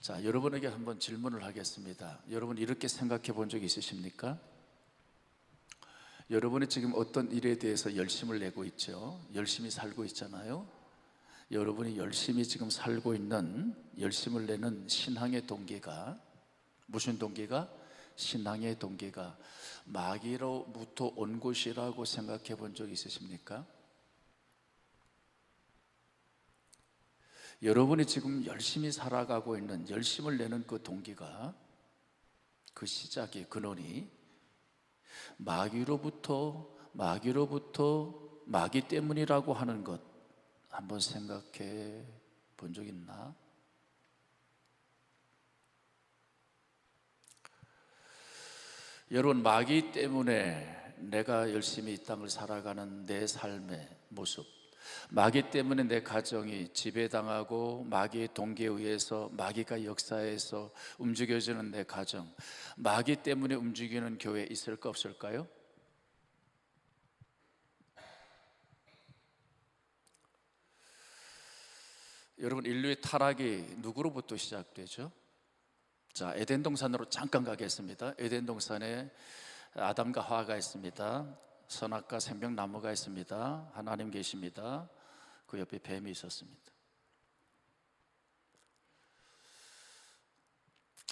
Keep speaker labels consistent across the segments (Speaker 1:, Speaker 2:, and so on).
Speaker 1: 자, 여러분에게 한번 질문을 하겠습니다. 여러분 이렇게 생각해 본 적 있으십니까? 여러분이 지금 어떤 일에 대해서 열심을 내고 있죠? 열심히 살고 있잖아요. 여러분이 열심히 지금 살고 있는, 열심을 내는 신앙의 동기가 무슨 동기가? 신앙의 동기가 마귀로부터 온 것이라고 생각해 본 적 있으십니까? 여러분이 지금 열심히 살아가고 있는, 열심을 내는 그 동기가, 그 시작의 근원이 마귀로부터 마귀 때문이라고 하는 것 한번 생각해 본 적 있나? 여러분, 마귀 때문에 내가 열심히 이 땅을 살아가는 내 삶의 모습, 마귀 때문에 내 가정이 지배당하고 마귀의 동기에 의해서 마귀가 역사해서 움직여지는 내 가정, 마귀 때문에 움직이는 교회 있을까 없을까요? 여러분, 인류의 타락이 누구로부터 시작되죠? 자, 에덴 동산으로 잠깐 가겠습니다. 에덴 동산에 아담과 하와가 있습니다. 선악과 생명나무가 있습니다. 하나님 계십니다. 그 옆에 뱀이 있었습니다.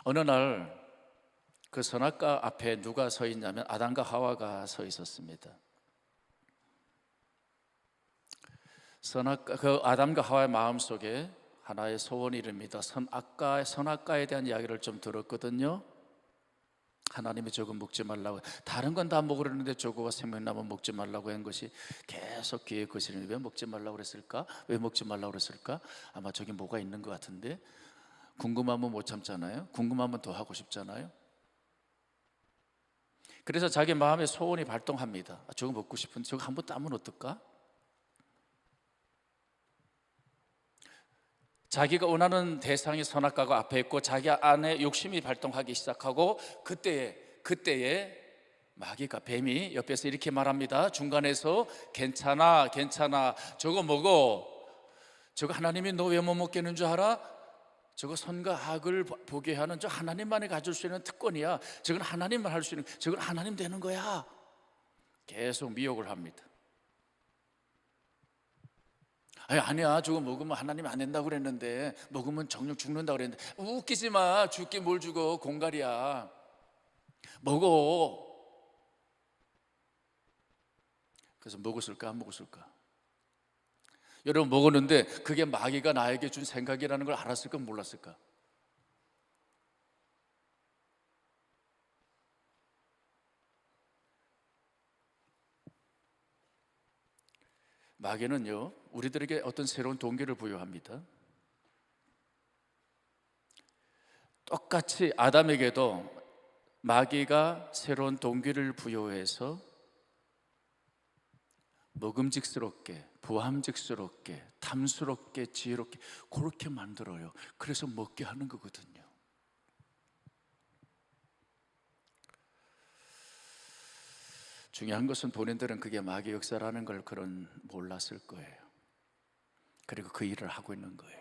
Speaker 1: 어느 날 그 선악과 앞에 누가 서 있냐면 아담과 하와가 서 있었습니다. 그 아담과 하와의 마음속에 하나의 소원이 이릅니다. 선악과에 대한 이야기를 좀 들었거든요. 하나님이 저거 먹지 말라고, 다른 건 다 먹으려는데 저거가 생명나무 먹지 말라고 한 것이 계속 귀에 거스리는, 왜 먹지 말라고 그랬을까? 왜 먹지 말라고 그랬을까? 아마 저기 뭐가 있는 것 같은데, 궁금하면 못 참잖아요. 궁금하면 더 하고 싶잖아요. 그래서 자기 마음의 소원이 발동합니다. 저거 먹고 싶은데 저거 한번 따면 어떨까? 자기가 원하는 대상이 선악과가 앞에 있고 자기 안에 욕심이 발동하기 시작하고, 그때에 마귀가, 뱀이 옆에서 이렇게 말합니다. 중간에서 괜찮아 저거 먹어. 저거 하나님이 너 왜 못 먹게 하는 줄 알아? 저거 선과 악을 보게 하는, 저 하나님만이 가질 수 있는 특권이야. 저건 하나님만 할 수 있는, 저건 하나님 되는 거야. 계속 미혹을 합니다. 아니야, 저거 먹으면 하나님 안 된다고 그랬는데, 먹으면 정령 죽는다고 그랬는데. 웃기지 마. 죽기 뭘 죽어, 공갈이야. 먹어. 그래서 먹었을까 안 먹었을까? 여러분, 먹었는데 그게 마귀가 나에게 준 생각이라는 걸 알았을까 몰랐을까? 마귀는요, 우리들에게 어떤 새로운 동기를 부여합니다. 똑같이 아담에게도 마귀가 새로운 동기를 부여해서 먹음직스럽게, 부함직스럽게, 탐스럽게, 지혜롭게 그렇게 만들어요. 그래서 먹게 하는 거거든요. 중요한 것은 본인들은 그게 마귀 역사라는 걸 몰랐을 거예요. 그리고 그 일을 하고 있는 거예요.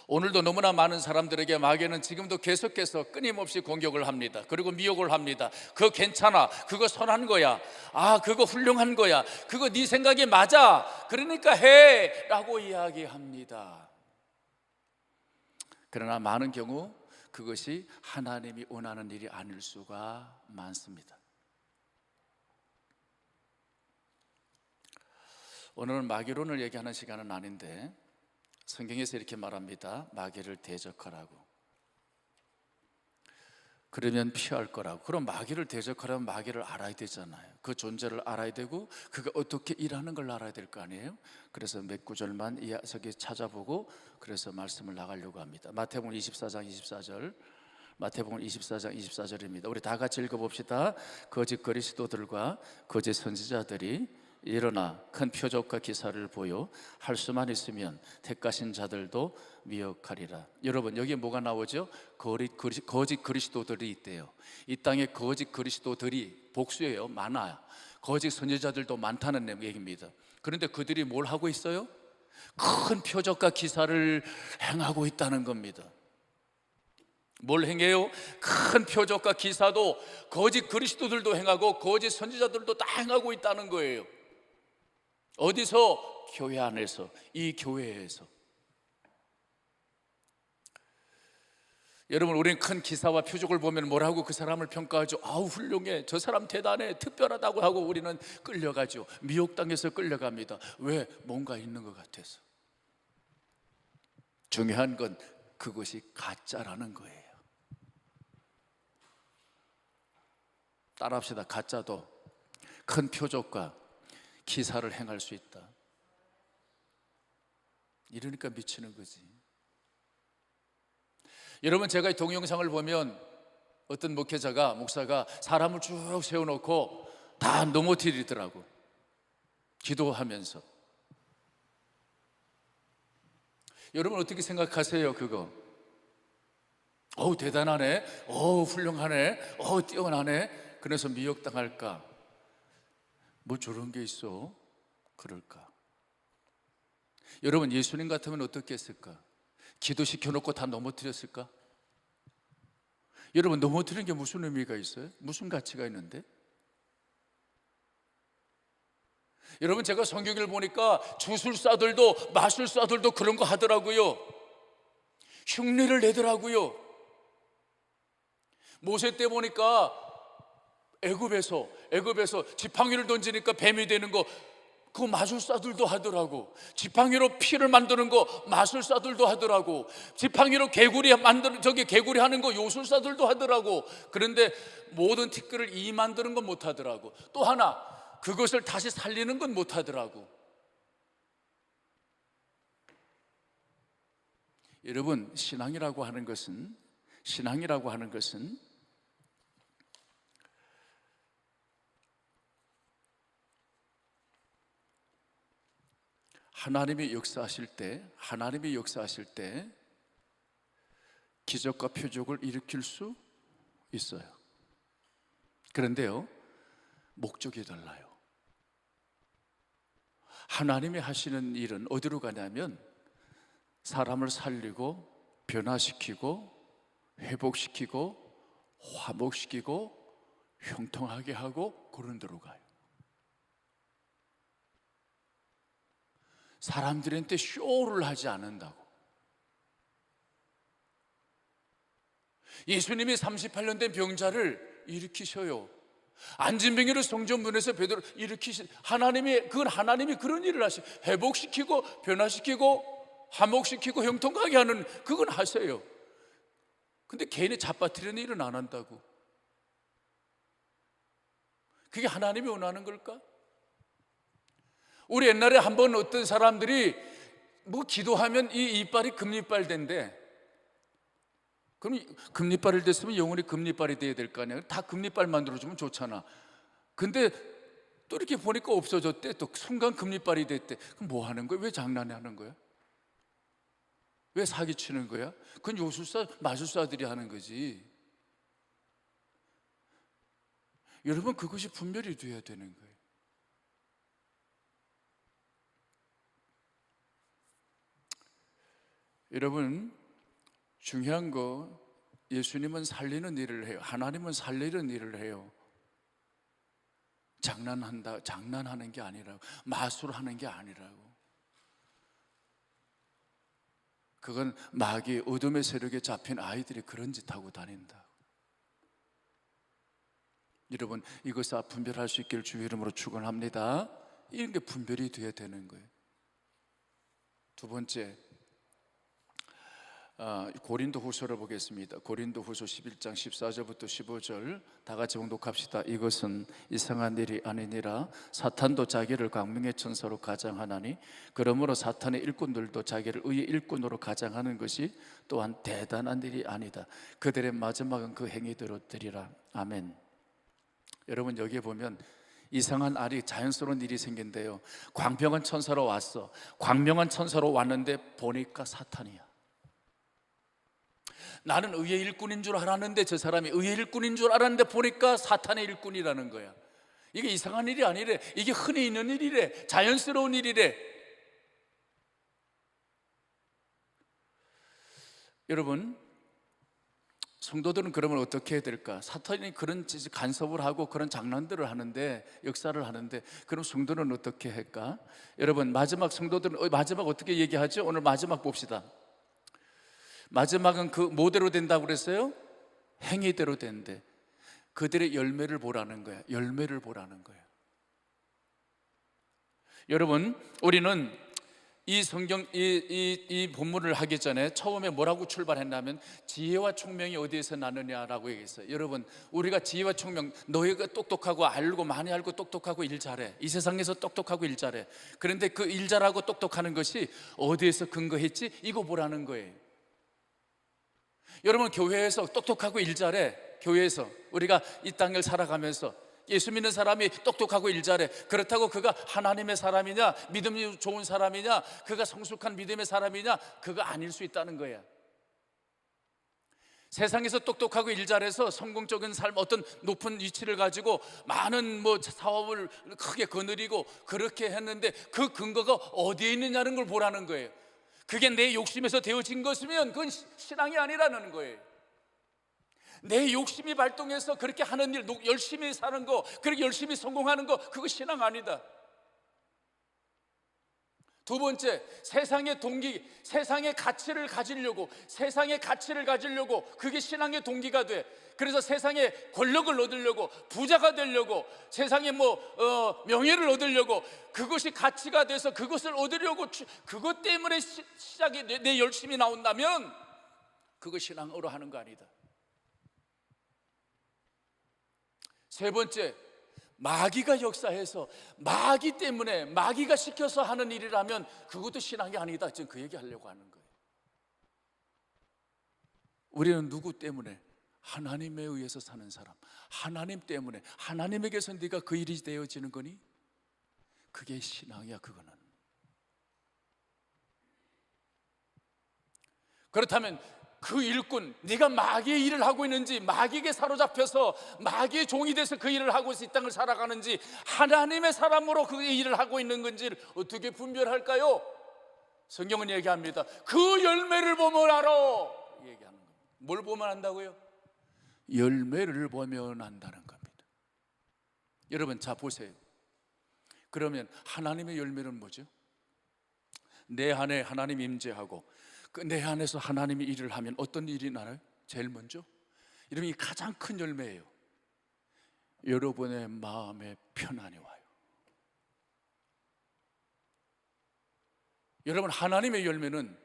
Speaker 1: 오늘도 너무나 많은 사람들에게 마귀는 지금도 계속해서 끊임없이 공격을 합니다. 그리고 미혹을 합니다. 그거 괜찮아, 그거 선한 거야, 그거 훌륭한 거야, 그거 네 생각이 맞아, 그러니까 해 라고 이야기합니다. 그러나 많은 경우 그것이 하나님이 원하는 일이 아닐 수가 많습니다. 오늘은 마귀론을 얘기하는 시간은 아닌데, 성경에서 이렇게 말합니다. 마귀를 대적하라고. 그러면 피할 거라고. 그럼 마귀를 대적하려면 마귀를 알아야 되잖아요. 그 존재를 알아야 되고 그가 어떻게 일하는 걸 알아야 될 거 아니에요. 그래서 몇 구절만 저기 찾아보고 그래서 말씀을 나가려고 합니다. 마태복음 24장 24절, 마태복음 24장 24절입니다. 우리 다 같이 읽어봅시다. 거짓 그리스도들과 거짓 선지자들이 일어나 큰 표적과 기사를 보여 할 수만 있으면 택하신 자들도 미혹하리라. 여러분, 여기에 뭐가 나오죠? 거짓 그리스도들이 있대요. 이 땅에 거짓 그리스도들이 복수예요. 많아요. 거짓 선지자들도 많다는 얘기입니다. 그런데 그들이 뭘 하고 있어요? 큰 표적과 기사를 행하고 있다는 겁니다. 뭘 행해요? 큰 표적과 기사도 거짓 그리스도들도 행하고 거짓 선지자들도 다 행하고 있다는 거예요. 어디서? 교회 안에서, 이 교회에서. 여러분, 우리는 큰 기사와 표적을 보면 뭐라고 그 사람을 평가하죠? 아우, 훌륭해, 저 사람 대단해, 특별하다고 하고 우리는 끌려가죠. 미혹당해서 끌려갑니다. 왜? 뭔가 있는 것 같아서. 중요한 건 그것이 가짜라는 거예요. 따라합시다. 가짜도 큰 표적과 기사를 행할 수 있다. 이러니까 미치는 거지. 여러분, 제가 이 동영상을 보면 어떤 목사가 사람을 쭉 세워놓고 다 넘어뜨리더라고, 기도하면서. 여러분 어떻게 생각하세요? 그거 어우 대단하네, 어우 훌륭하네, 어우 뛰어나네, 그래서 미혹당할까? 뭐 저런 게 있어? 그럴까? 여러분, 예수님 같으면 어떻게 했을까? 기도시켜놓고 다 넘어뜨렸을까? 여러분, 넘어뜨리는 게 무슨 의미가 있어요? 무슨 가치가 있는데? 여러분, 제가 성경을 보니까 주술사들도 마술사들도 그런 거 하더라고요. 흉내를 내더라고요. 모세 때 보니까 애굽에서 지팡이를 던지니까 뱀이 되는 거, 그거 마술사들도 하더라고. 지팡이로 피를 만드는 거 마술사들도 하더라고. 지팡이로 개구리 하는 거 요술사들도 하더라고. 그런데 모든 티끌을 이 만드는 건 못 하더라고. 또 하나, 그것을 다시 살리는 건 못 하더라고. 여러분, 신앙이라고 하는 것은 하나님이 역사하실 때 기적과 표적을 일으킬 수 있어요. 그런데요, 목적이 달라요. 하나님이 하시는 일은 어디로 가냐면 사람을 살리고 변화시키고 회복시키고 화목시키고 형통하게 하고 그런 데로 가요. 사람들한테 쇼를 하지 않는다고. 예수님이 38년 된 병자를 일으키셔요. 안진뱅이를 성전문에서 베드로 그건 하나님이 그런 일을 하셔요. 회복시키고 변화시키고 화목시키고 형통하게 하는, 그건 하세요. 근데 개인이 잡아뜨리는 일은 안 한다고. 그게 하나님이 원하는 걸까? 우리 옛날에 한번 어떤 사람들이 뭐 기도하면 이 이빨이 금리빨 된대. 그럼 금리빨이 됐으면 영원히 금리빨이 돼야 될 거 아니야. 다 금리빨 만들어주면 좋잖아. 근데 또 이렇게 보니까 없어졌대. 또 순간 금리빨이 됐대. 그럼 뭐 하는 거야? 왜 장난하는 거야? 왜 사기치는 거야? 그건 요술사, 마술사들이 하는 거지. 여러분, 그것이 분별이 돼야 되는 거예요. 여러분, 중요한 거, 예수님은 살리는 일을 해요. 하나님은 살리는 일을 해요. 장난하는 게 아니라고, 마술하는 게 아니라고. 그건 마귀, 어둠의 세력에 잡힌 아이들이 그런 짓 하고 다닌다. 여러분, 이것을 분별할 수 있기를 주의 이름으로 축원합니다. 이런 게 분별이 돼야 되는 거예요. 두 번째, 고린도후서를 보겠습니다. 고린도후서 11장 14절부터 15절 다 같이 봉독합시다. 이것은 이상한 일이 아니니라. 사탄도 자기를 광명의 천사로 가장하나니 그러므로 사탄의 일꾼들도 자기를 의의 일꾼으로 가장하는 것이 또한 대단한 일이 아니다. 그들의 마지막은 그 행위대로 되리라. 아멘. 여러분, 여기에 보면 이상한 알이, 자연스러운 일이 생긴대요. 광명한 천사로 왔어. 광명한 천사로 왔는데 보니까 사탄이야. 나는 의의 일꾼인 줄 알았는데, 저 사람이 의의 일꾼인 줄 알았는데 보니까 사탄의 일꾼이라는 거야. 이게 이상한 일이 아니래. 이게 흔히 있는 일이래. 자연스러운 일이래. 여러분, 성도들은 그러면 어떻게 해야 될까? 사탄이 그런 간섭을 하고 그런 장난들을 하는데, 역사를 하는데, 그럼 성도는 어떻게 할까? 여러분, 마지막 성도들은 마지막 어떻게 얘기하죠? 오늘 마지막 봅시다. 마지막은 그 뭐대로 된다고 그랬어요? 행위대로 된대. 그들의 열매를 보라는 거야. 열매를 보라는 거야. 여러분, 우리는 이 성경 이 본문을 하기 전에 처음에 뭐라고 출발했냐면 지혜와 총명이 어디에서 나느냐라고 얘기했어요. 여러분, 우리가 지혜와 총명, 너희가 똑똑하고 알고 많이 알고 똑똑하고 일 잘해. 이 세상에서 똑똑하고 일 잘해. 그런데 그 일 잘하고 똑똑하는 것이 어디에서 근거했지? 이거 보라는 거예요. 여러분, 교회에서 똑똑하고 일 잘해. 교회에서 우리가 이 땅을 살아가면서 예수 믿는 사람이 똑똑하고 일 잘해. 그렇다고 그가 하나님의 사람이냐, 믿음이 좋은 사람이냐, 그가 성숙한 믿음의 사람이냐, 그거 아닐 수 있다는 거야. 세상에서 똑똑하고 일 잘해서 성공적인 삶, 어떤 높은 위치를 가지고 많은 사업을 크게 거느리고 그렇게 했는데 그 근거가 어디에 있느냐는 걸 보라는 거예요. 그게 내 욕심에서 되어진 것이면 그건 신앙이 아니라는 거예요. 내 욕심이 발동해서 그렇게 하는 일, 열심히 사는 거, 그렇게 열심히 성공하는 거, 그거 신앙 아니다. 두 번째, 세상의 동기, 세상의 가치를 가지려고, 그게 신앙의 동기가 돼. 그래서 세상에 권력을 얻으려고, 부자가 되려고, 세상에 명예를 얻으려고, 그것이 가치가 돼서 그것을 얻으려고, 그것 때문에 시작이 내 열심이 나온다면 그거 신앙으로 하는 거 아니다. 세 번째, 마귀가 역사해서 마귀 때문에, 마귀가 시켜서 하는 일이라면 그것도 신앙이 아니다. 지금 그 얘기 하려고 하는 거예요. 우리는 누구 때문에? 하나님에 의해서 사는 사람, 하나님 때문에. 하나님에게서 네가 그 일이 되어지는 거니? 그게 신앙이야. 그거는. 그렇다면 그 일꾼, 네가 마귀의 일을 하고 있는지, 마귀에게 사로잡혀서 마귀의 종이 돼서 그 일을 하고 이 땅을 살아가는지, 하나님의 사람으로 그 일을 하고 있는 건지를 어떻게 분별할까요? 성경은 얘기합니다. 그 열매를 보면 알아. 얘기하는 겁니다. 뭘 보면 안다고요? 열매를 보면 안다는 겁니다. 여러분, 자 보세요. 그러면 하나님의 열매는 뭐죠? 내 안에 하나님 임재하고 그 내 안에서 하나님이 일을 하면 어떤 일이 나요? 제일 먼저, 이름이 가장 큰 열매예요. 여러분의 마음에 편안이 와요. 여러분, 하나님의 열매는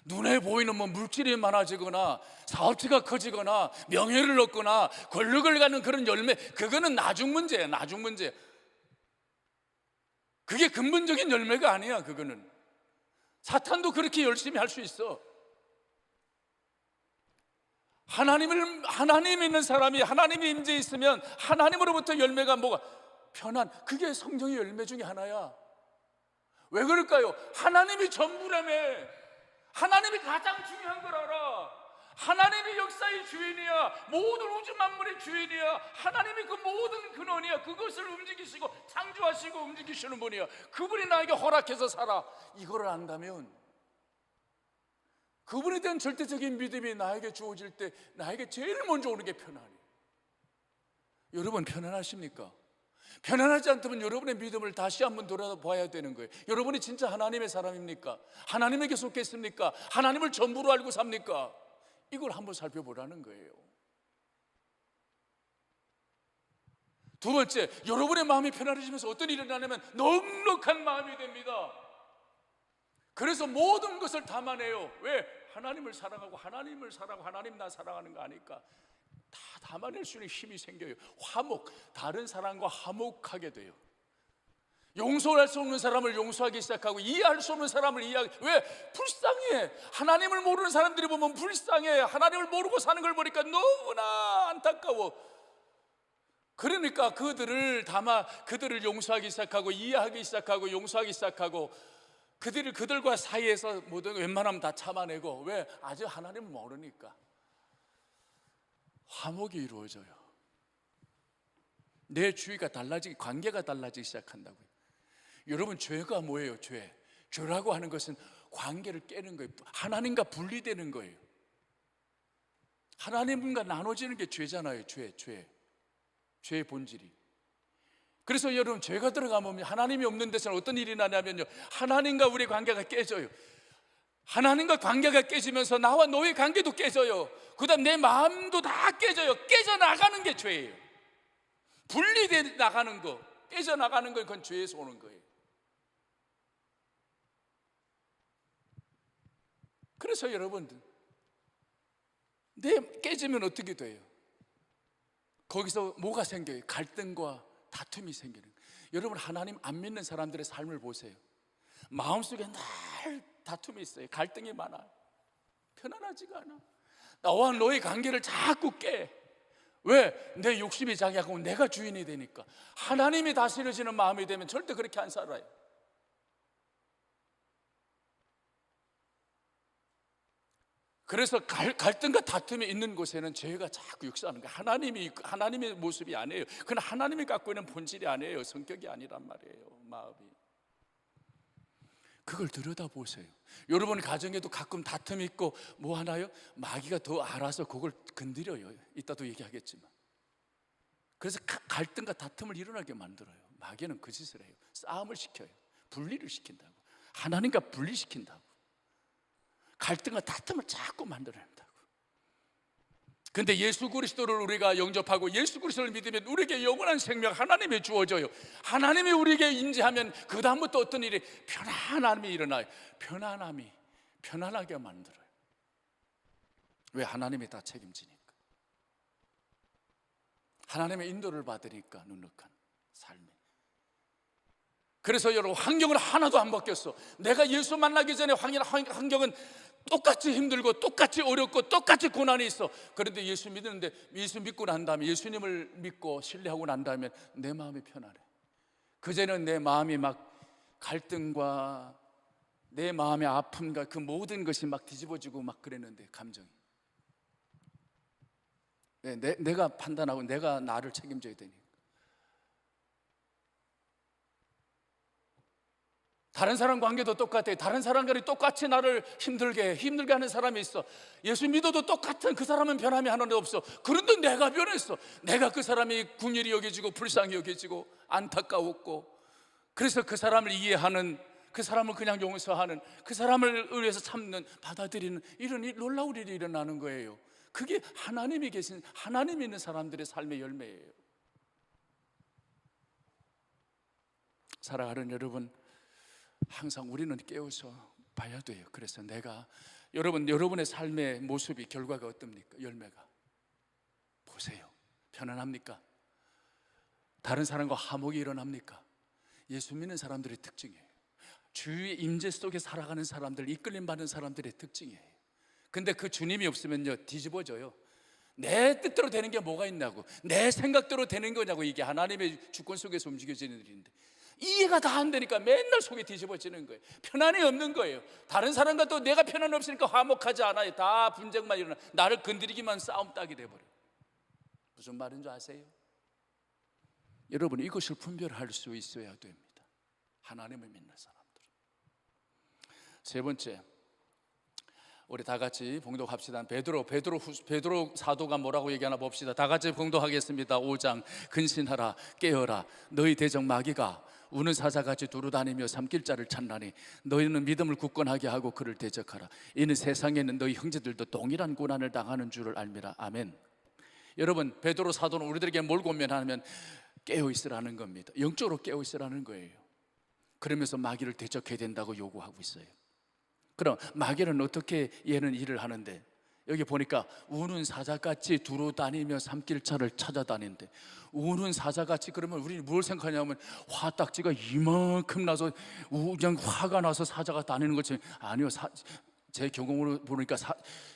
Speaker 1: 눈에 보이는 물질이 많아지거나 사업체가 커지거나 명예를 얻거나 권력을 갖는 그런 열매, 그거는 나중 문제예요. 나중 문제. 그게 근본적인 열매가 아니야. 그거는 사탄도 그렇게 열심히 할 수 있어. 하나님 있는 사람이, 하나님이 임재 있으면 하나님으로부터 열매가 뭐가? 편안. 그게 성령의 열매 중에 하나야. 왜 그럴까요? 하나님이 전부라며. 하나님이 가장 중요한 걸 알아. 하나님이 역사의 주인이야. 모든 우주 만물의 주인이야. 하나님이 그 모든 근원이야. 그것을 움직이시고 창조하시고 움직이시는 분이야. 그분이 나에게 허락해서 살아. 이거를 안다면 그분에 대한 절대적인 믿음이 나에게 주어질 때 나에게 제일 먼저 오는 게 편안해요. 여러분, 편안하십니까? 편안하지 않다면 여러분의 믿음을 다시 한번 돌아봐야 되는 거예요. 여러분이 진짜 하나님의 사람입니까? 하나님에게 속했습니까? 하나님을 전부로 알고 삽니까? 이걸 한번 살펴보라는 거예요. 두 번째, 여러분의 마음이 편안해지면서 어떤 일이 일어나냐면 넉넉한 마음이 됩니다. 그래서 모든 것을 담아내요. 왜? 하나님을 사랑하고 하나님 나 사랑하는 거 아니까 다 담아낼 수 있는 힘이 생겨요. 다른 사람과 화목하게 돼요. 용서할 수 없는 사람을 용서하기 시작하고 이해할 수 없는 사람을 이해하기. 왜? 불쌍해. 하나님을 모르는 사람들이 보면 불쌍해. 하나님을 모르고 사는 걸 보니까 너무나 안타까워. 그러니까 그들을 용서하기 시작하고 이해하기 시작하고 용서하기 시작하고 그들과 사이에서 모든 웬만하면 다 참아내고. 왜? 아직 하나님을 모르니까. 화목이 이루어져요. 내 주위가 달라지기, 관계가 달라지기 시작한다고요. 여러분, 죄가 뭐예요? 죄라고 하는 것은 관계를 깨는 거예요. 하나님과 분리되는 거예요. 하나님과 나눠지는 게 죄잖아요. 죄의 본질이. 그래서 여러분, 죄가 들어가면 하나님이 없는 데서는 어떤 일이 나냐면요, 하나님과 우리의 관계가 깨져요. 하나님과 관계가 깨지면서 나와 너의 관계도 깨져요. 그 다음 내 마음도 다 깨져요. 깨져나가는 게 죄예요. 분리돼 나가는 거, 깨져나가는 건 그건 죄에서 오는 거예요. 그래서 여러분들, 내 깨지면 어떻게 돼요? 거기서 뭐가 생겨요? 갈등과 다툼이 생기는 거예요. 여러분, 하나님 안 믿는 사람들의 삶을 보세요. 마음속에 늘 다툼이 있어요. 갈등이 많아요. 편안하지가 않아. 나와 너의 관계를 자꾸 깨. 왜? 내 욕심이 자기하고 내가 주인이 되니까. 하나님이 다스려지는 마음이 되면 절대 그렇게 안 살아요. 그래서 갈등과 다툼이 있는 곳에는 죄가 자꾸 역사하는 거예요. 하나님의 모습이 아니에요. 그건 하나님이 갖고 있는 본질이 아니에요. 성격이 아니란 말이에요. 마음이. 그걸 들여다보세요. 여러분 가정에도 가끔 다툼이 있고 뭐 하나요? 마귀가 더 알아서 그걸 건드려요. 이따도 얘기하겠지만. 그래서 갈등과 다툼을 일어나게 만들어요. 마귀는 그 짓을 해요. 싸움을 시켜요. 분리를 시킨다고. 하나님과 분리시킨다고. 갈등과 다툼을 자꾸 만들어낸다고. 근데 예수 그리스도를 우리가 영접하고 예수 그리스도를 믿으면 우리에게 영원한 생명 하나님이 주어져요. 하나님이 우리에게 인지하면 그 다음부터 어떤 일이 편안함이 일어나요. 편안하게 만들어요. 왜? 하나님이 다 책임지니까. 하나님의 인도를 받으니까. 눅눅한 삶이. 그래서 여러분, 환경은 하나도 안 바뀌었어. 내가 예수 만나기 전에 환경은 똑같이 힘들고 똑같이 어렵고 똑같이 고난이 있어. 그런데 예수 믿는데, 예수 믿고 난 다음에, 예수님을 믿고 신뢰하고 난 다음에 내 마음이 편안해. 그전에는 내 마음이 막 갈등과 내 마음의 아픔과 그 모든 것이 막 뒤집어지고 막 그랬는데, 감정이. 내가 판단하고 내가 나를 책임져야 되니까. 다른 사람 관계도 똑같아요. 다른 사람들이 똑같이 나를 힘들게 하는 사람이 있어. 예수 믿어도 똑같은 그 사람은 변함이 하나도 없어. 그런데 내가 변했어. 내가 그 사람이 궁일이 여겨지고 불쌍히 여겨지고 안타까웠고, 그래서 그 사람을 이해하는, 그 사람을 그냥 용서하는, 그 사람을 위해서 참는, 받아들이는 이런 놀라운 일이 일어나는 거예요. 그게 하나님이 계신, 하나님이 있는 사람들의 삶의 열매예요. 살아가는 여러분, 항상 우리는 깨워서 봐야 돼요. 그래서 내가, 여러분의 삶의 모습이, 결과가 어떻습니까? 열매가 보세요. 편안합니까? 다른 사람과 화목이 일어납니까? 예수 믿는 사람들의 특징이에요. 주의 임재 속에 살아가는 사람들, 이끌림 받는 사람들의 특징이에요. 근데 그 주님이 없으면요, 뒤집어져요. 내 뜻대로 되는 게 뭐가 있냐고, 내 생각대로 되는 거냐고. 이게 하나님의 주권 속에서 움직여지는 일인데 이해가 다 안 되니까 맨날 속이 뒤집어지는 거예요. 편안이 없는 거예요. 다른 사람과 또 내가 편안 없으니까 화목하지 않아요. 다 분쟁만 일어나. 나를 건드리기만 싸움 딱이 돼버려요. 무슨 말인 줄 아세요? 여러분, 이것을 분별할 수 있어야 됩니다. 하나님을 믿는 사람들. 세 번째, 우리 다 같이 봉독합시다. 베드로 사도가 뭐라고 얘기하나 봅시다. 다 같이 봉독하겠습니다. 5장. 근신하라, 깨어라. 너희 대적 마귀가 우는 사자같이 두루다니며 삼킬 자를 찾나니 너희는 믿음을 굳건하게 하고 그를 대적하라. 이는 세상에는 너희 형제들도 동일한 고난을 당하는 줄을 알미라. 아멘. 여러분, 베드로 사도는 우리들에게 뭘 권면하냐면 깨어 있으라는 겁니다. 영적으로 깨어 있으라는 거예요. 그러면서 마귀를 대적해야 된다고 요구하고 있어요. 그럼 마귀는 어떻게 얘는 일을 하는데, 여기 보니까 우는 사자같이 두루다니며 삼킬 자를 찾아다니는데, 우는 사자같이, 그러면 우리는 뭘 생각하냐면 화딱지가 이만큼 나서 그냥 화가 나서 사자가 다니는 것처럼. 아니요, 제 경험으로 보니까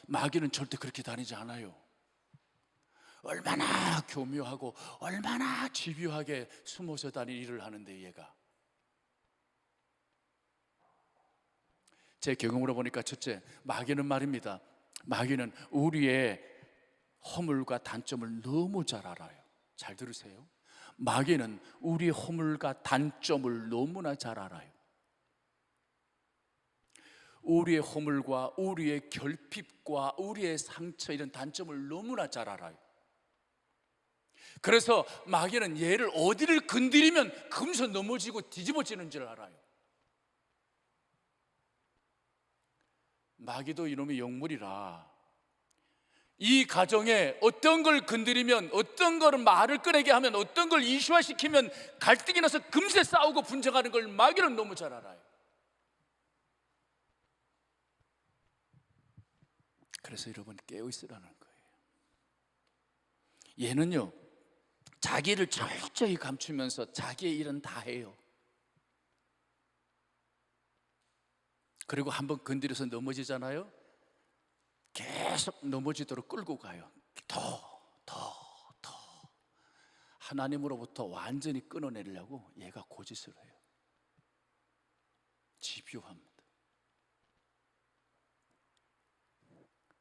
Speaker 1: 마귀는 절대 그렇게 다니지 않아요. 얼마나 교묘하고 얼마나 집요하게 숨어서 다니는 일을 하는데, 얘가. 제 경험으로 보니까, 첫째, 마귀는 말입니다, 마귀는 우리의 허물과 단점을 너무 잘 알아요. 잘 들으세요. 마귀는 우리의 허물과 단점을 너무나 잘 알아요. 우리의 허물과 우리의 결핍과 우리의 상처, 이런 단점을 너무나 잘 알아요. 그래서 마귀는 얘를 어디를 건드리면 금세 넘어지고 뒤집어지는 줄 알아요. 마귀도 이놈의 영물이라 이 가정에 어떤 걸 건드리면, 어떤 걸 말을 꺼내게 하면, 어떤 걸 이슈화시키면 갈등이 나서 금세 싸우고 분쟁하는 걸 마귀는 너무 잘 알아요. 그래서 여러분 깨어있으라는 거예요. 얘는요, 자기를 철저히 감추면서 자기의 일은 다 해요. 그리고 한번 건드려서 넘어지잖아요, 계속 넘어지도록 끌고 가요. 더 하나님으로부터 완전히 끊어내려고 얘가 고짓을 해요. 집요합니다.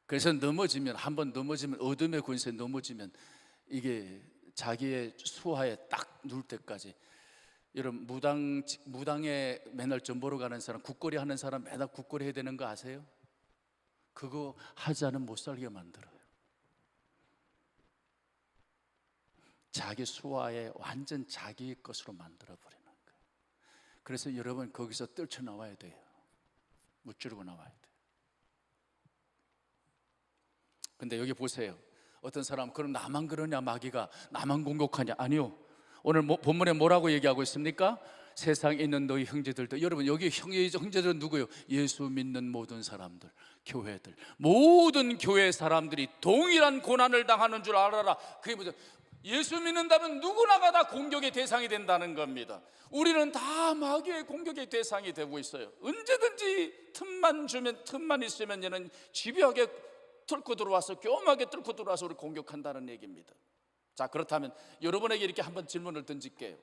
Speaker 1: 그래서 넘어지면, 한번 넘어지면, 어둠의 권세에 넘어지면 이게 자기의 수하에 딱 누울 때까지. 여러분 무당에 맨날 점 보러 가는 사람, 국거리 하는 사람 맨날 국거리 해야 되는 거 아세요? 그거 하지 않으면 못 살게 만들어요. 자기 수하에 완전 자기 것으로 만들어 버리는 거예요. 그래서 여러분 거기서 떨쳐나와야 돼요. 무찌르고 나와야 돼요. 근데 여기 보세요. 어떤 사람, 그럼 나만 그러냐, 마귀가 나만 공격하냐? 아니요. 오늘 본문에 뭐라고 얘기하고 있습니까? 세상에 있는 너희 형제들도. 여러분 여기 형제들은 누구예요? 예수 믿는 모든 사람들, 교회들, 모든 교회 사람들이 동일한 고난을 당하는 줄 알아라. 그게 뭐죠? 예수 믿는다면 누구나가 다 공격의 대상이 된다는 겁니다. 우리는 다 마귀의 공격의 대상이 되고 있어요. 언제든지 틈만 있으면 얘는 집요하게 뚫고 들어와서, 교묘하게 뚫고 들어와서 우리 공격한다는 얘기입니다. 자, 그렇다면 여러분에게 이렇게 한번 질문을 던질게요.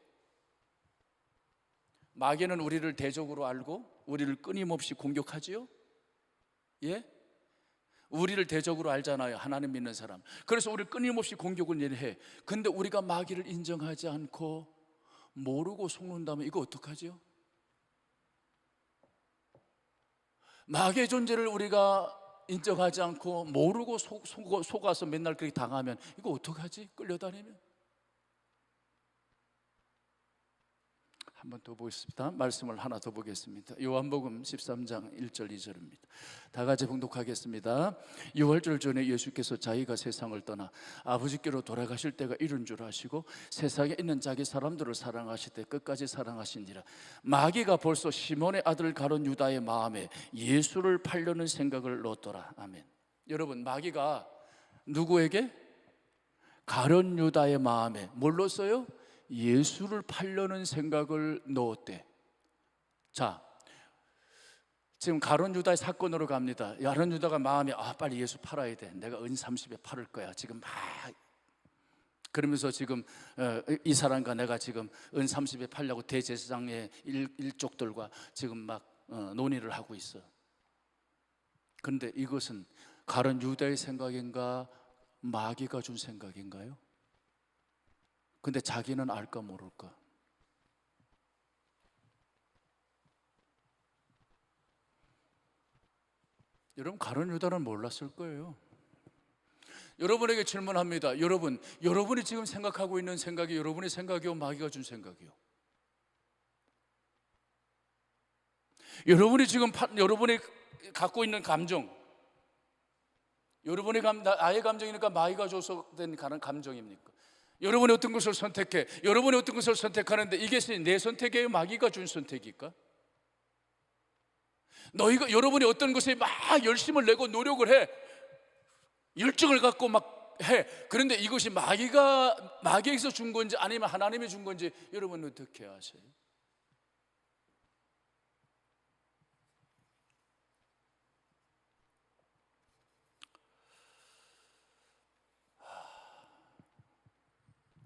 Speaker 1: 마귀는 우리를 대적으로 알고 우리를 끊임없이 공격하지요? 예? 우리를 대적으로 알잖아요, 하나님 믿는 사람. 그래서 우리를 끊임없이 공격을 해. 근데 우리가 마귀를 인정하지 않고 모르고 속는다면 이거 어떡하죠? 마귀의 존재를 우리가 인정하지 않고 모르고 속아서 맨날 그렇게 당하면 이거 어떡하지? 끌려다니면. 한 번 더 보겠습니다. 말씀을 하나 더 보겠습니다. 요한복음 13장 1절 2절입니다. 다 같이 봉독하겠습니다. 유월절 전에 예수께서 자기가 세상을 떠나 아버지께로 돌아가실 때가 이른 줄 아시고 세상에 있는 자기 사람들을 사랑하실 때 끝까지 사랑하시니라. 마귀가 벌써 시몬의 아들 가룟 유다의 마음에 예수를 팔려는 생각을 넣었더라. 아멘. 여러분, 마귀가 누구에게? 가룟 유다의 마음에 뭘 넣었어요? 예수를 팔려는 생각을 넣었대. 자, 지금 가룟 유다의 사건으로 갑니다. 가룟 유다가 마음이 빨리 예수 팔아야 돼. 내가 은 30에 팔을 거야. 지금 막 그러면서 지금 이 사람과 내가 지금 은 30에 팔려고 대제사장의 일족들과 지금 막 논의를 하고 있어. 그런데 이것은 가룟 유다의 생각인가, 마귀가 준 생각인가요? 근데 자기는 알까 모를까? 여러분, 가룟 유다는 몰랐을 거예요. 여러분에게 질문합니다. 여러분이 지금 생각하고 있는 생각이 여러분의 생각이요, 마귀가 준 생각이요? 여러분이 지금 여러분이 갖고 있는 감정, 여러분의 나의 감정이니까 마귀가 줘서 된 감정입니까? 여러분이 어떤 것을 선택해? 여러분이 어떤 것을 선택하는데 이게 내 선택이에요, 마귀가 준 선택일까? 여러분이 어떤 것에 막 열심을 내고 노력을 해, 열정을 갖고 막 해. 그런데 이것이 마귀에게서 준 건지 아니면 하나님이 준 건지 여러분은 어떻게 아세요?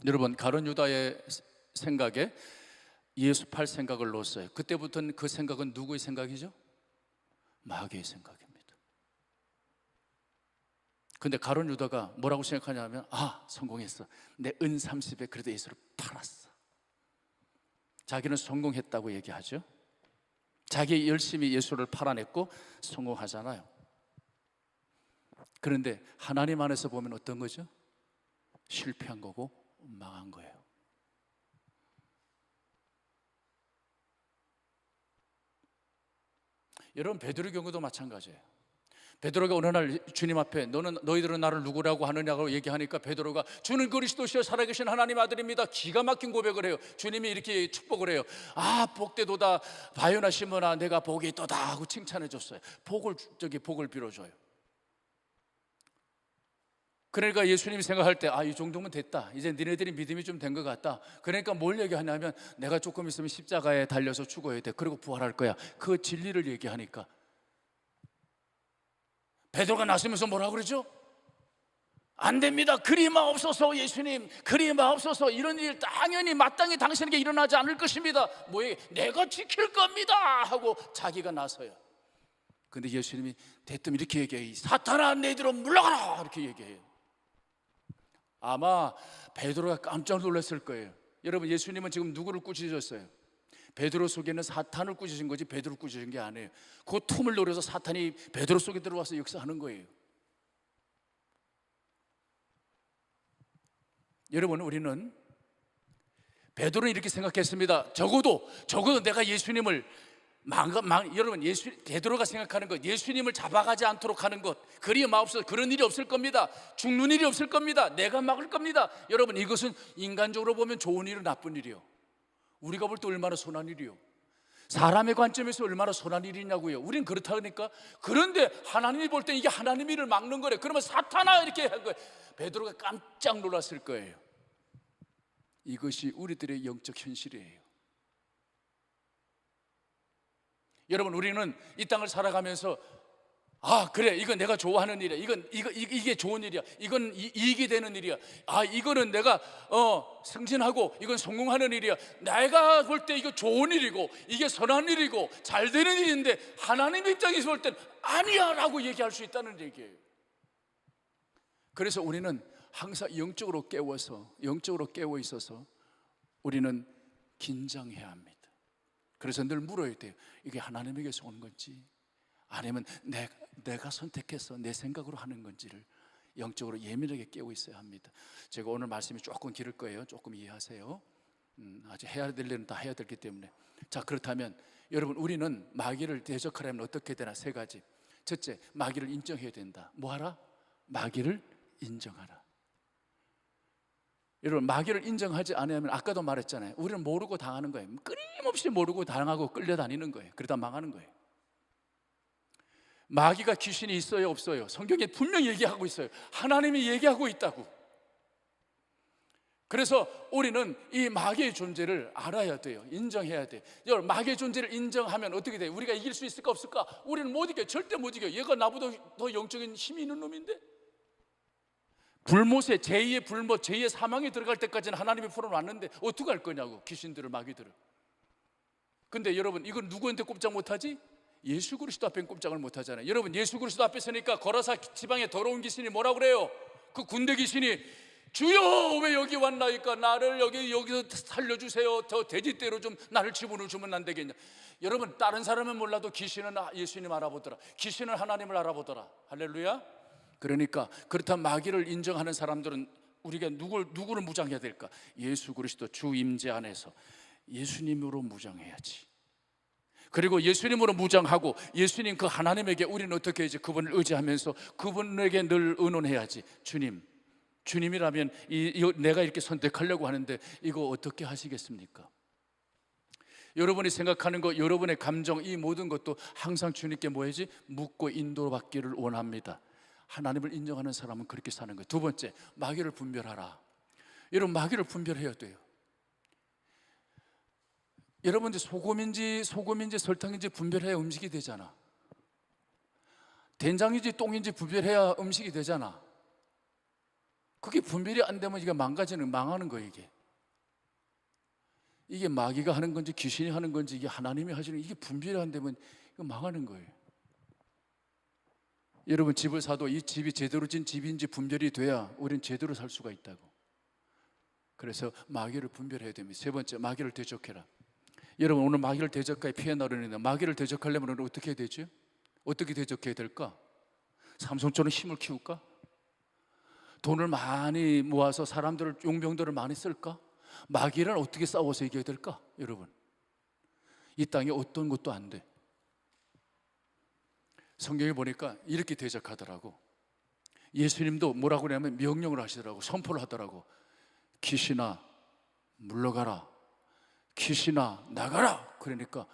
Speaker 1: 여러분, 가룟 유다의 생각에 예수 팔 생각을 넣었어요. 그때부터는 그 생각은 누구의 생각이죠? 마귀의 생각입니다. 근데 가룟 유다가 뭐라고 생각하냐면, 성공했어. 내 은 30에 그래도 예수를 팔았어. 자기는 성공했다고 얘기하죠. 자기 열심히 예수를 팔아냈고 성공하잖아요. 그런데 하나님 안에서 보면 어떤 거죠? 실패한 거고 망한 거예요. 여러분, 베드로의 경우도 마찬가지예요. 베드로가 어느 날 주님 앞에 너희들은 나를 누구라고 하느냐고 얘기하니까 베드로가 주는 그리스도시여 살아계신 하나님 아들입니다. 기가 막힌 고백을 해요. 주님이 이렇게 축복을 해요. 아, 복되도다 바요나 시몬아 내가 복이 있도다 하고 칭찬해 줬어요. 복을 빌어줘요. 그러니까 예수님이 생각할 때 이 정도면 됐다, 이제 니네들이 믿음이 좀 된 것 같다. 그러니까 뭘 얘기하냐면 내가 조금 있으면 십자가에 달려서 죽어야 돼, 그리고 부활할 거야. 그 진리를 얘기하니까 베드로가 나서면서 뭐라 그러죠? 안 됩니다, 그리 마옵소서. 예수님 그리 마옵소서. 이런 일 당연히 마땅히 당신에게 일어나지 않을 것입니다. 뭐예요? 내가 지킬 겁니다 하고 자기가 나서요. 근데 예수님이 대뜸 이렇게 얘기해요. 사탄아 내 뒤로 물러가라 이렇게 얘기해요. 아마 베드로가 깜짝 놀랐을 거예요. 여러분, 예수님은 지금 누구를 꾸짖으셨어요? 베드로 속에는 사탄을 꾸짖으신 거지 베드로를 꾸짖은 게 아니에요. 그 틈을 노려서 사탄이 베드로 속에 들어와서 역사하는 거예요. 여러분, 우리는 베드로는 이렇게 생각했습니다. 적어도 내가 예수님을 여러분, 베드로가 생각하는 것, 예수님을 잡아가지 않도록 하는 것, 그리 마옵소서. 그런 일이 없을 겁니다. 죽는 일이 없을 겁니다. 내가 막을 겁니다. 여러분, 이것은 인간적으로 보면 좋은 일이요 나쁜 일이요? 우리가 볼 때 얼마나 선한 일이요? 사람의 관점에서 얼마나 선한 일이냐고요. 우리는 그렇다 그러니까. 그런데 하나님이 볼 때 이게 하나님 일을 막는 거래. 그러면 사탄아 이렇게 한 거예요. 베드로가 깜짝 놀랐을 거예요. 이것이 우리들의 영적 현실이에요. 여러분, 우리는 이 땅을 살아가면서 그래, 이건 내가 좋아하는 일이야. 이게 좋은 일이야. 이건 이익이 되는 일이야. 이거는 내가 승진하고 이건 성공하는 일이야. 내가 볼 때 이거 좋은 일이고 이게 선한 일이고 잘 되는 일인데 하나님 입장에서 볼 땐 아니야 라고 얘기할 수 있다는 얘기예요. 그래서 우리는 항상 영적으로 깨어 있어서 우리는 긴장해야 합니다. 그래서 늘 물어야 돼요. 이게 하나님에게서 오는 건지 아니면 내가 선택해서 내 생각으로 하는 건지를 영적으로 예민하게 깨고 있어야 합니다. 제가 오늘 말씀이 조금 길을 거예요. 조금 이해하세요. 아주 해야 될 일은 다 해야 되기 때문에. 자, 그렇다면 여러분, 우리는 마귀를 대적하려면 어떻게 되나? 세 가지. 첫째, 마귀를 인정해야 된다. 뭐하라? 마귀를 인정하라. 여러분, 마귀를 인정하지 않으면 아까도 말했잖아요. 우리는 모르고 당하는 거예요. 끊임없이 모르고 당하고 끌려다니는 거예요. 그러다 망하는 거예요. 마귀가 귀신이 있어요 없어요? 성경에 분명히 얘기하고 있어요. 하나님이 얘기하고 있다고. 그래서 우리는 이 마귀의 존재를 알아야 돼요. 인정해야 돼요. 여러분, 마귀의 존재를 인정하면 어떻게 돼요? 우리가 이길 수 있을까 없을까? 우리는 못 이겨요. 절대 못 이겨요. 얘가 나보다 더 영적인 힘이 있는 놈인데. 불못에 제2의 불못, 제2의 사망에 들어갈 때까지는 하나님이 풀어놨는데 어떻게 할 거냐고, 귀신들을, 마귀들을. 근데 여러분, 이건 누구한테 꼼짝 못하지? 예수 그리스도 앞엔 꼼짝을 못하잖아요. 여러분, 예수 그리스도 앞에 서니까 거라사 지방에 더러운 귀신이 뭐라 그래요? 그 군대 귀신이 주여 왜 여기 왔나이까? 나를 여기서 살려주세요. 저 돼지떼로 좀 나를 집어넣으면 안 되겠냐? 여러분, 다른 사람은 몰라도 귀신은 예수님 알아보더라. 귀신은 하나님을 알아보더라. 할렐루야. 그러니까 그렇다면 마귀를 인정하는 사람들은 우리가 누구를 무장해야 될까? 예수 그리스도 주 임재 안에서 예수님으로 무장해야지. 그리고 예수님으로 무장하고 예수님 그 하나님에게 우리는 어떻게 해야지? 그분을 의지하면서 그분에게 늘 의논해야지. 주님이라면 내가 이렇게 선택하려고 하는데 이거 어떻게 하시겠습니까? 여러분이 생각하는 것, 여러분의 감정, 이 모든 것도 항상 주님께 뭐 해야지? 묻고 인도받기를 원합니다. 하나님을 인정하는 사람은 그렇게 사는 거예요. 두 번째, 마귀를 분별하라. 여러분, 마귀를 분별해야 돼요. 여러분들 소금인지 설탕인지 분별해야 음식이 되잖아. 된장인지 똥인지 분별해야 음식이 되잖아. 그게 분별이 안 되면 이게 망하는 거예요. 이게 마귀가 하는 건지 귀신이 하는 건지 이게 하나님이 하시는, 이게 분별이 안 되면 이거 망하는 거예요. 여러분, 집을 사도 이 집이 제대로 진 집인지 분별이 돼야 우리는 제대로 살 수가 있다고. 그래서 마귀를 분별해야 됩니다. 세 번째, 마귀를 대적해라. 여러분, 오늘 마귀를 대적하여 피해 나르는데 마귀를 대적하려면 우리는 어떻게 해야 되죠? 어떻게 대적해야 될까? 삼손처럼 힘을 키울까? 돈을 많이 모아서 사람들을, 용병들을 많이 쓸까? 마귀를 어떻게 싸워서 이겨야 될까? 여러분, 이 땅에 어떤 것도 안 돼. 성경에 보니까 이렇게 대적하더라고. 예수님도 뭐라고 그러냐면 명령을 하시더라고. 선포를 하더라고. 귀신아 물러가라, 귀신아 나가라. 그러니까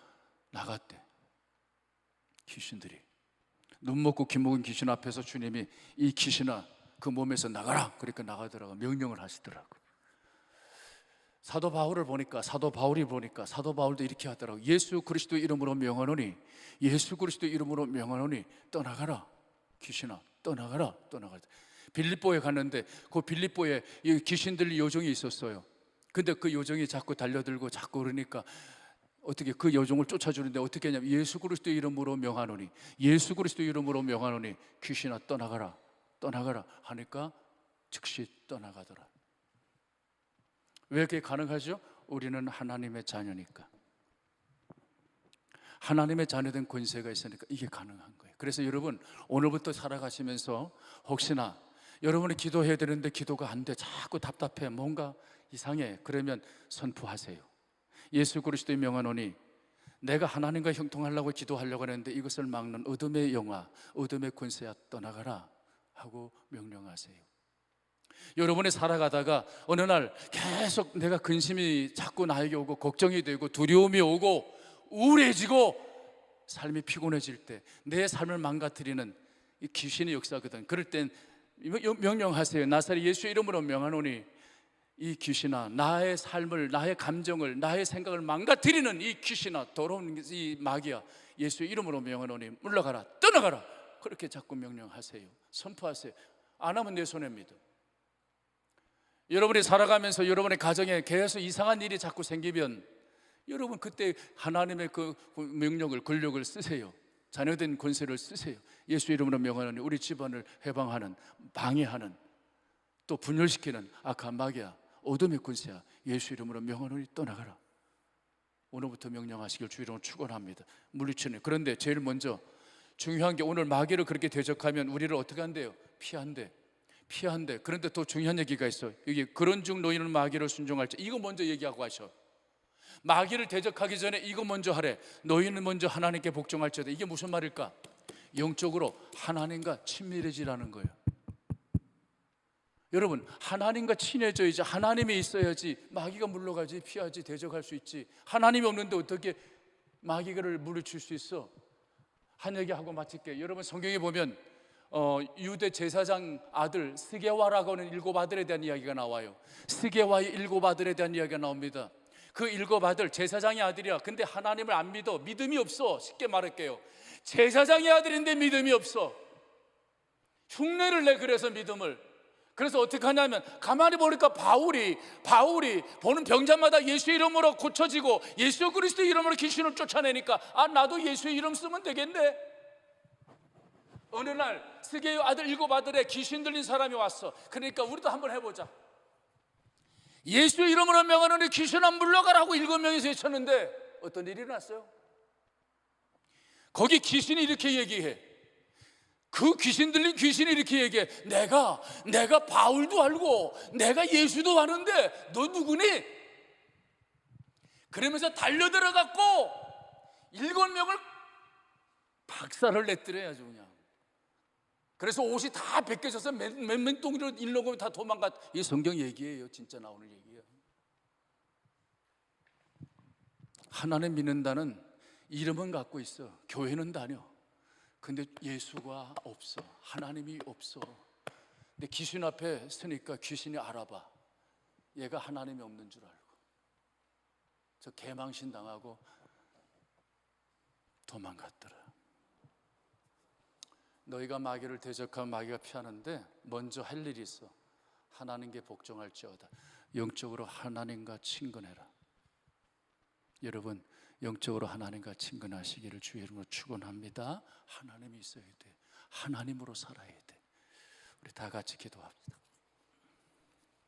Speaker 1: 나갔대. 귀신들이 눈 먹고 귀 먹은 귀신 앞에서 주님이 이 귀신아 그 몸에서 나가라. 그러니까 나가더라고. 명령을 하시더라고. 사도 바울이 보니까 사도 바울도 이렇게 하더라고. 예수 그리스도 이름으로 명하노니, 예수 그리스도 이름으로 명하노니 떠나가라. 귀신아 떠나가라. 떠나가라. 빌립보에 갔는데 그 빌립보에 이 귀신 들린 요정이 있었어요. 근데 그 요정이 자꾸 달려들고 자꾸 그러니까 어떻게 그 요정을 쫓아주는데 어떻게 하냐면 예수 그리스도 이름으로 명하노니, 예수 그리스도 이름으로 명하노니 귀신아 떠나가라. 떠나가라 하니까 즉시 떠나가더라. 왜 그게 가능하죠? 우리는 하나님의 자녀니까. 하나님의 자녀된 권세가 있으니까 이게 가능한 거예요. 그래서 여러분, 오늘부터 살아가시면서 혹시나 여러분이 기도해야 되는데 기도가 안 돼, 자꾸 답답해, 뭔가 이상해, 그러면 선포하세요. 예수 그리스도의 명하노니, 내가 하나님과 형통하려고 기도하려고 하는데 이것을 막는 어둠의 영화, 어둠의 권세야 떠나가라 하고 명령하세요. 여러분이 살아가다가 어느 날 계속 내가 근심이 자꾸 나에게 오고 걱정이 되고 두려움이 오고 우울해지고 삶이 피곤해질 때 내 삶을 망가뜨리는 이 귀신의 역사거든. 그럴 땐 명령하세요. 나사렛 예수 이름으로 명하노니 이 귀신아 나의 삶을, 나의 감정을, 나의 생각을 망가뜨리는 이 귀신아, 더러운 이 마귀야, 예수 이름으로 명하노니 물러가라, 떠나가라. 그렇게 자꾸 명령하세요. 선포하세요. 안 하면 내 손에 믿어. 여러분이 살아가면서 여러분의 가정에 계속 이상한 일이 자꾸 생기면 여러분 그때 하나님의 그 명령을, 권력을 쓰세요. 자녀된 권세를 쓰세요. 예수 이름으로 명하노니 우리 집안을 해방하는, 방해하는, 또 분열시키는 악한 마귀야, 어둠의 권세야, 예수 이름으로 명하노니 떠나가라. 오늘부터 명령하시길 주 이름으로 축원합니다. 물리치는. 그런데 제일 먼저 중요한 게 오늘 마귀를 그렇게 대적하면 우리를 어떻게 한대요? 피한대. 그런데 또 중요한 얘기가 있어요. 여기 그런 중 너희는 마귀를 순종할지, 이거 먼저 얘기하고 하셔. 마귀를 대적하기 전에 이거 먼저 하래. 너희는 먼저 하나님께 복종할지어다. 이게 무슨 말일까? 영적으로 하나님과 친밀해지라는 거예요. 여러분, 하나님과 친해져야지, 하나님이 있어야지 마귀가 물러가지, 피하지, 대적할 수 있지. 하나님이 없는데 어떻게 마귀를 물리칠 수 있어? 한 얘기하고 마칠게요. 여러분, 성경에 보면 유대 제사장 아들 스게와라고 하는 7 아들에 대한 이야기가 나와요. 스게와의 7 아들에 대한 이야기가 나옵니다. 그 7 아들, 제사장의 아들이야. 근데 하나님을 안 믿어. 믿음이 없어. 쉽게 말할게요. 제사장의 아들인데 믿음이 없어. 흉내를 내. 그래서 믿음을. 그래서 어떻게 하냐면 가만히 보니까 바울이 보는 병자마다 예수 이름으로 고쳐지고 예수 그리스도 이름으로 귀신을 쫓아내니까 나도 예수 이름 쓰면 되겠네. 어느 날 스게의 아들 7 아들에 귀신 들린 사람이 왔어. 그러니까 우리도 한번 해보자. 예수 이름으로 명하노니 귀신아 물러가라고 7명이서 외쳤는데 어떤 일이 났어요? 거기 귀신이 이렇게 얘기해. 그 귀신 들린 귀신이 이렇게 얘기해. 내가 바울도 알고 내가 예수도 아는데 너 누구니? 그러면서 달려들어갖고 7명을 박살을 냈더래. 아주 그냥. 그래서 옷이 다 벗겨져서 맨똥으로 일러고 다 도망갔. 이 성경 얘기예요. 진짜 나오는 얘기예요. 하나님 믿는다는 이름은 갖고 있어. 교회는 다녀. 근데 예수가 없어. 하나님이 없어. 근데 귀신 앞에 서니까 귀신이 알아봐. 얘가 하나님이 없는 줄 알고 저 개망신 당하고 도망갔더라. 너희가 마귀를 대적하면 마귀가 피하는데 먼저 할 일이 있어. 하나님께 복종할지어다. 영적으로 하나님과 친근해라. 여러분, 영적으로 하나님과 친근하시기를 주의 이름으로 축원합니다. 하나님이 있어야 돼. 하나님으로 살아야 돼. 우리 다 같이 기도합시다.